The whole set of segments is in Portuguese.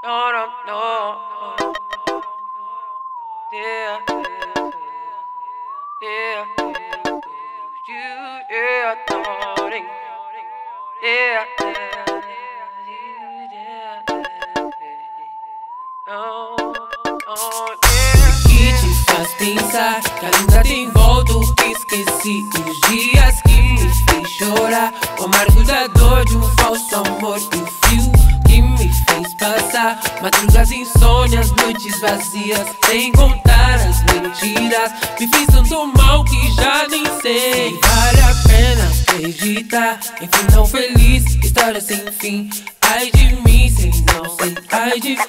No, no, no. Yeah, yeah, you, yeah, darling. Yeah, oh, oh, yeah. Que te faz pensar que ainda tem volta o que esqueci, os dias que me fez chorar, o amargo da dor de um falso amor e o fio que me fez passar madrugas insônias, noites vazias, sem contar as mentiras. Me fiz tanto mal que já nem sei se vale a pena acreditar em final feliz, história sem fim. Ai de mim, sem não sei. Ai de mim,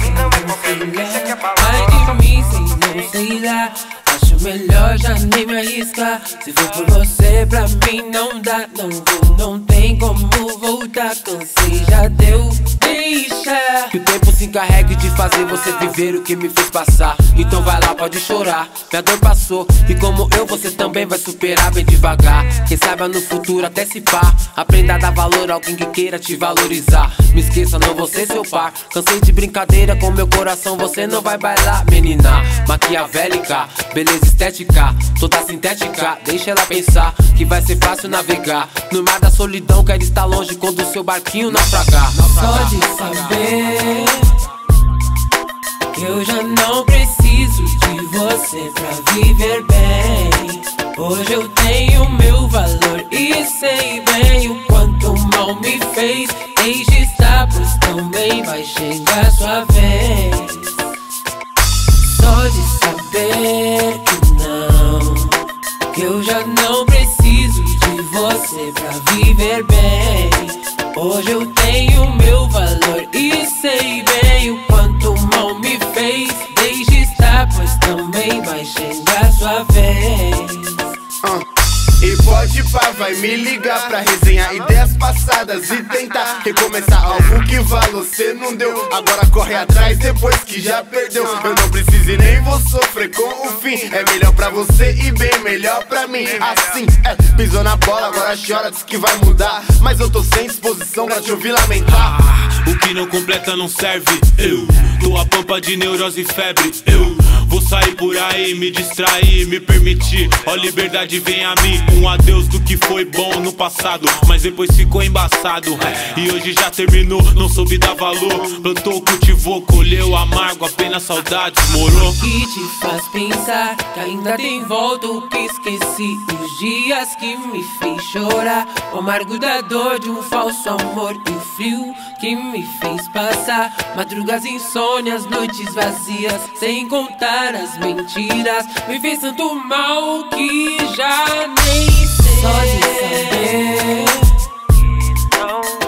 sem não sei lá. Ai de mim, sem não sei lá. Acho melhor já nem me arriscar. Se for por você, pra mim não dá. Não vou, não tem como voltar. Cansei, já deu, deixa. Que o tempo se encarregue de fazer você viver o que me fez passar. Então vai lá, pode chorar, minha dor passou. E como eu, você também vai superar bem devagar. Quem sabe no futuro até se pá. Aprenda a dar valor a alguém que queira te valorizar. Me esqueça, não vou ser seu par. Cansei de brincadeira com meu coração, você não vai bailar. Menina maquiavélica, beleza estética, toda sintética. Deixa ela pensar que vai ser fácil navegar no mar da solidão, quer estar longe quando o seu barquinho naufragar. Só de saber que eu já não preciso de você pra viver bem. Hoje eu tenho meu valor e sei bem o quanto mal me fez. Deixe estar, pois também vai chegar sua vez. Só de saber que não, que eu já não preciso de você pra viver bem. Hoje eu tenho meu valor e sei bem o quanto mal me fez. Deixe estar, pois também vai chegar sua vez. E pode pá, vai me ligar pra resenhar ideias passadas e tentar recomeçar algo que você não deu. Agora corre atrás depois que já perdeu. Eu não preciso e nem vou sofrer com o fim. É melhor pra você e bem melhor pra mim. Assim, pisou na bola, agora chora, diz que vai mudar. Mas eu tô sem disposição pra te ouvir lamentar. O que não completa não serve. Eu tô a pampa de neurose e febre. Eu vou sair por aí, me distrair, me permitir. Ó, liberdade vem a mim. Um adeus do que foi bom no passado, mas depois ficou embaçado. E hoje já terminou, não soube dar valor. Plantou, cultivou, colheu amargo, apenas saudades, morou. Que te faz pensar que ainda tem volta o que esqueci, os dias que me fez chorar, o amargo da dor de um falso amor e o frio que me fez passar madrugas insônias, noites vazias, sem contar as mentiras. Me fez tanto mal que já nem sei. Só de saber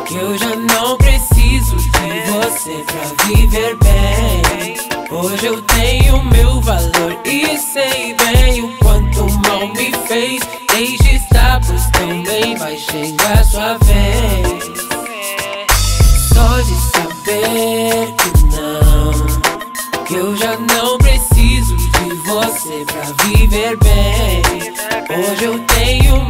que eu já não preciso de você pra viver bem. Hoje eu tenho meu valor e sei bem o quanto mal me fez. Deixe estar, pois também vai chegar sua vez. Só de saber que não, que eu já não preciso de você pra viver bem. Hoje eu tenho